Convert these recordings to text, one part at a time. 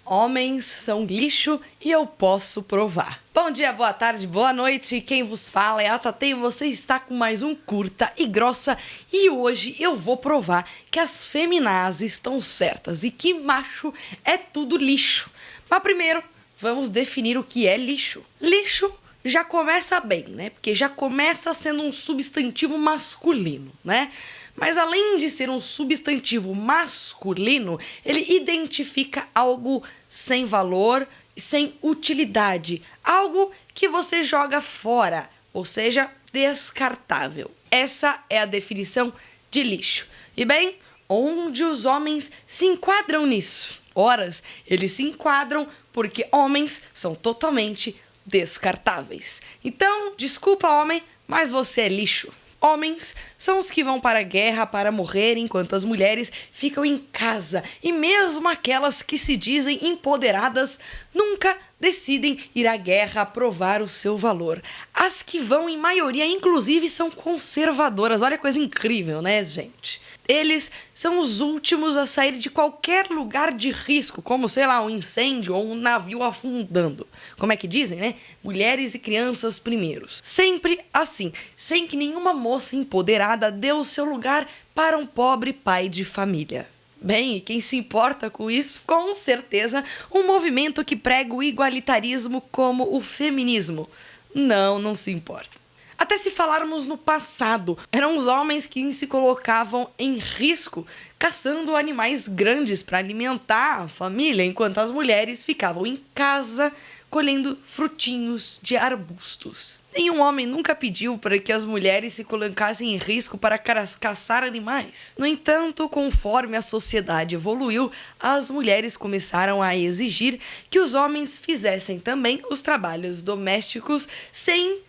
Homens são lixo e eu posso provar. Bom dia, boa tarde, boa noite. Quem vos fala é a Tatê e você está com mais um Curta e Grossa. E hoje eu vou provar que as feminazes estão certas e que macho é tudo lixo. Mas primeiro, vamos definir o que é lixo. Lixo já começa bem, né? Porque já começa sendo um substantivo masculino, né? Mas além de ser um substantivo masculino, ele identifica algo sem valor, sem utilidade, algo que você joga fora, ou seja, descartável. Essa é a definição de lixo. E bem, onde os homens se enquadram nisso? Ora, eles se enquadram porque homens são totalmente descartáveis. Então, desculpa, homem, mas você é lixo. Homens são os que vão para a guerra para morrer, enquanto as mulheres ficam em casa. E mesmo aquelas que se dizem empoderadas nunca decidem ir à guerra provar o seu valor. As que vão, em maioria, inclusive, são conservadoras. Olha que coisa incrível, né, gente? Eles são os últimos a sair de qualquer lugar de risco, como, sei lá, um incêndio ou um navio afundando. Como é que dizem, né? Mulheres e crianças primeiros. Sempre assim, sem que nenhuma moça empoderada dê o seu lugar para um pobre pai de família. Bem, e quem se importa com isso? Com certeza, um movimento que prega o igualitarismo como o feminismo. Não se importa. Até se falarmos no passado, eram os homens que se colocavam em risco caçando animais grandes para alimentar a família, enquanto as mulheres ficavam em casa colhendo frutinhos de arbustos. Nenhum homem nunca pediu para que as mulheres se colocassem em risco para caçar animais. No entanto, conforme a sociedade evoluiu, as mulheres começaram a exigir que os homens fizessem também os trabalhos domésticos sem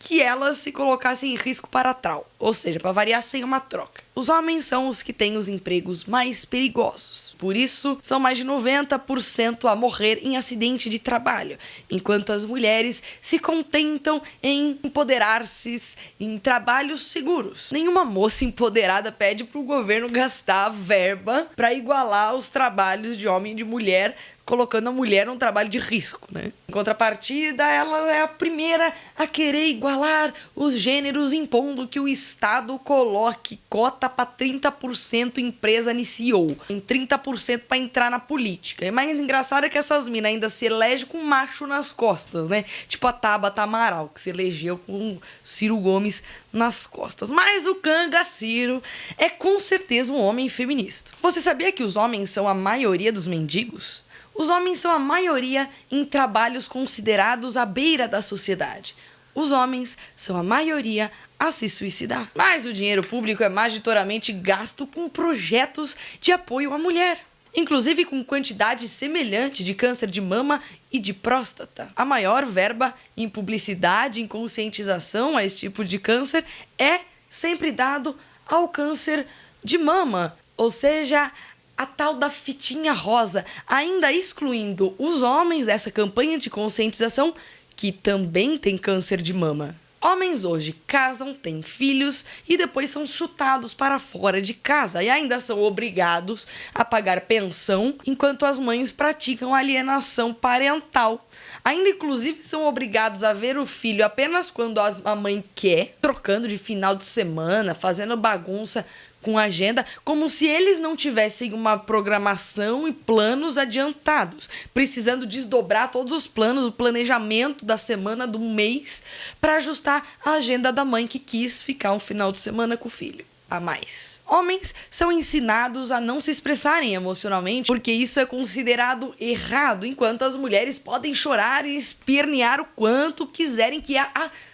que elas se colocassem em risco para tal, ou seja, para variar, sem uma troca. Os homens são os que têm os empregos mais perigosos. Por isso, são mais de 90% a morrer em acidente de trabalho, enquanto as mulheres se contentam em empoderar-se em trabalhos seguros. Nenhuma moça empoderada pede para o governo gastar verba para igualar os trabalhos de homem e de mulher, colocando a mulher num trabalho de risco, né? Em contrapartida, ela é a primeira a querer igualar os gêneros, impondo que o Estado coloque cota para 30% empresa no CEO, em 30% para entrar na política. E mais engraçado é que essas minas ainda se elegem com macho nas costas, né? Tipo a Tabata Amaral, que se elegeu com Ciro Gomes nas costas. Mas o Cangaciro é com certeza um homem feminista. Você sabia que os homens são a maioria dos mendigos? Os homens são a maioria em trabalhos considerados à beira da sociedade. Os homens são a maioria a se suicidar. Mas o dinheiro público é majoritariamente gasto com projetos de apoio à mulher, inclusive com quantidade semelhante de câncer de mama e de próstata. A maior verba em publicidade, em conscientização a esse tipo de câncer é sempre dado ao câncer de mama, ou seja, a tal da fitinha rosa, ainda excluindo os homens dessa campanha de conscientização que também tem câncer de mama. Homens hoje casam, têm filhos e depois são chutados para fora de casa e ainda são obrigados a pagar pensão, enquanto as mães praticam alienação parental. Ainda, inclusive, são obrigados a ver o filho apenas quando a mãe quer, trocando de final de semana, fazendo bagunça com agenda, como se eles não tivessem uma programação e planos adiantados, precisando desdobrar todos os planos, o planejamento da semana, do mês, para ajustar a agenda da mãe que quis ficar um final de semana com o filho a mais. Homens são ensinados a não se expressarem emocionalmente, porque isso é considerado errado, enquanto as mulheres podem chorar e espernear o quanto quiserem, que é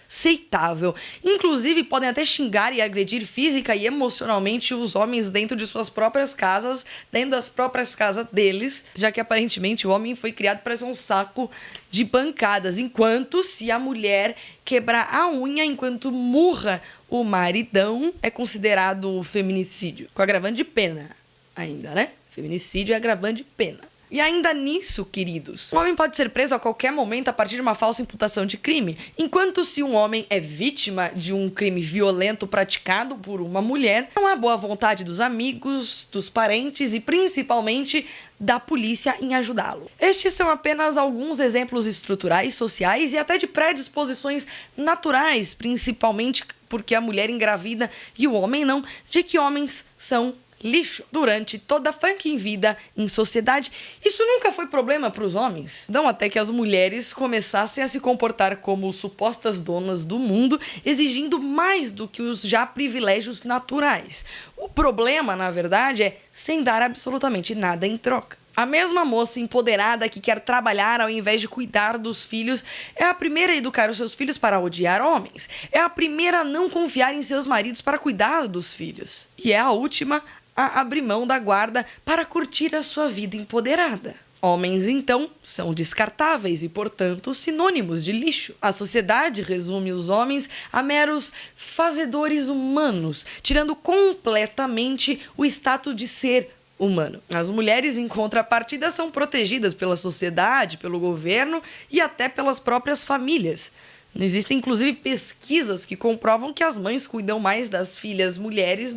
aceitável. Inclusive, podem até xingar e agredir física e emocionalmente os homens dentro de suas próprias casas, dentro das próprias casas deles, já que aparentemente o homem foi criado para ser um saco de pancadas, enquanto se a mulher quebrar a unha enquanto murra o maridão, é considerado feminicídio, com agravante de pena ainda, né? Feminicídio é agravante de pena. E ainda nisso, queridos, um homem pode ser preso a qualquer momento a partir de uma falsa imputação de crime, enquanto se um homem é vítima de um crime violento praticado por uma mulher, não há boa vontade dos amigos, dos parentes e principalmente da polícia em ajudá-lo. Estes são apenas alguns exemplos estruturais, sociais e até de predisposições naturais, principalmente porque a mulher engravida e o homem não, de que homens são lixo. Durante toda a fucking vida em sociedade, isso nunca foi problema para os homens. Não até que as mulheres começassem a se comportar como supostas donas do mundo, exigindo mais do que os já privilégios naturais. O problema, na verdade, é sem dar absolutamente nada em troca. A mesma moça empoderada que quer trabalhar ao invés de cuidar dos filhos é a primeira a educar os seus filhos para odiar homens. É a primeira a não confiar em seus maridos para cuidar dos filhos. E é a última a abrir mão da guarda para curtir a sua vida empoderada. Homens, então, são descartáveis e, portanto, sinônimos de lixo. A sociedade resume os homens a meros fazedores humanos, tirando completamente o status de ser humano. As mulheres, em contrapartida, são protegidas pela sociedade, pelo governo e até pelas próprias famílias. Existem, inclusive, pesquisas que comprovam que as mães cuidam mais das filhas mulheres,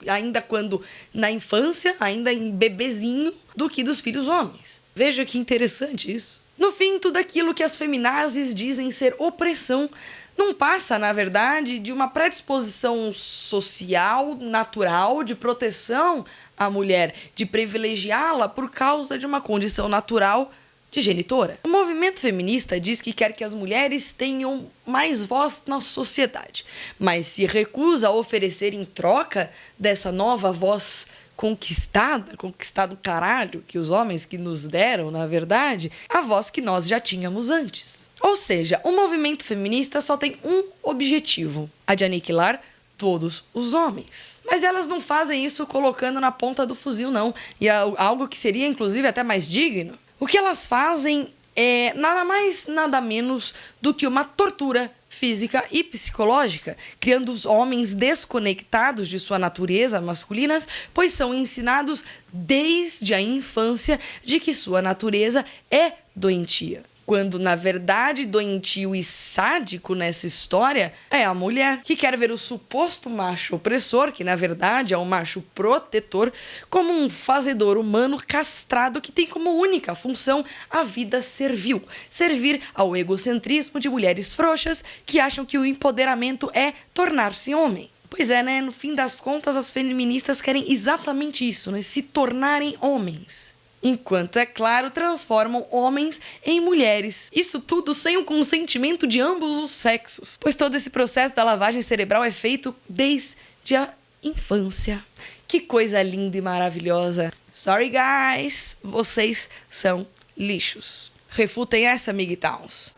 ainda quando na infância, ainda em bebezinho, do que dos filhos homens. Veja que interessante isso. No fim, tudo aquilo que as feminazis dizem ser opressão não passa, na verdade, de uma predisposição social, natural, de proteção à mulher, de privilegiá-la por causa de uma condição natural de genitora. O movimento feminista diz que quer que as mulheres tenham mais voz na sociedade, mas se recusa a oferecer em troca dessa nova voz conquistado caralho, que os homens que nos deram, na verdade, a voz que nós já tínhamos antes. Ou seja, o movimento feminista só tem um objetivo: a de aniquilar todos os homens. Mas elas não fazem isso colocando na ponta do fuzil, não. E algo que seria, inclusive, até mais digno. O que elas fazem é nada mais, nada menos do que uma tortura física e psicológica, criando os homens desconectados de sua natureza masculina, pois são ensinados desde a infância de que sua natureza é doentia. Quando, na verdade, doentio e sádico nessa história é a mulher, que quer ver o suposto macho opressor, que na verdade é um macho protetor, como um fazedor humano castrado que tem como única função a vida servil. Servir ao egocentrismo de mulheres frouxas que acham que o empoderamento é tornar-se homem. Pois é, né? No fim das contas, as feministas querem exatamente isso, né? Se tornarem homens. Enquanto, é claro, transformam homens em mulheres. Isso tudo sem o consentimento de ambos os sexos, pois todo esse processo da lavagem cerebral é feito desde a infância. Que coisa linda e maravilhosa. Sorry, guys, vocês são lixos. Refutem essa, Migtowns.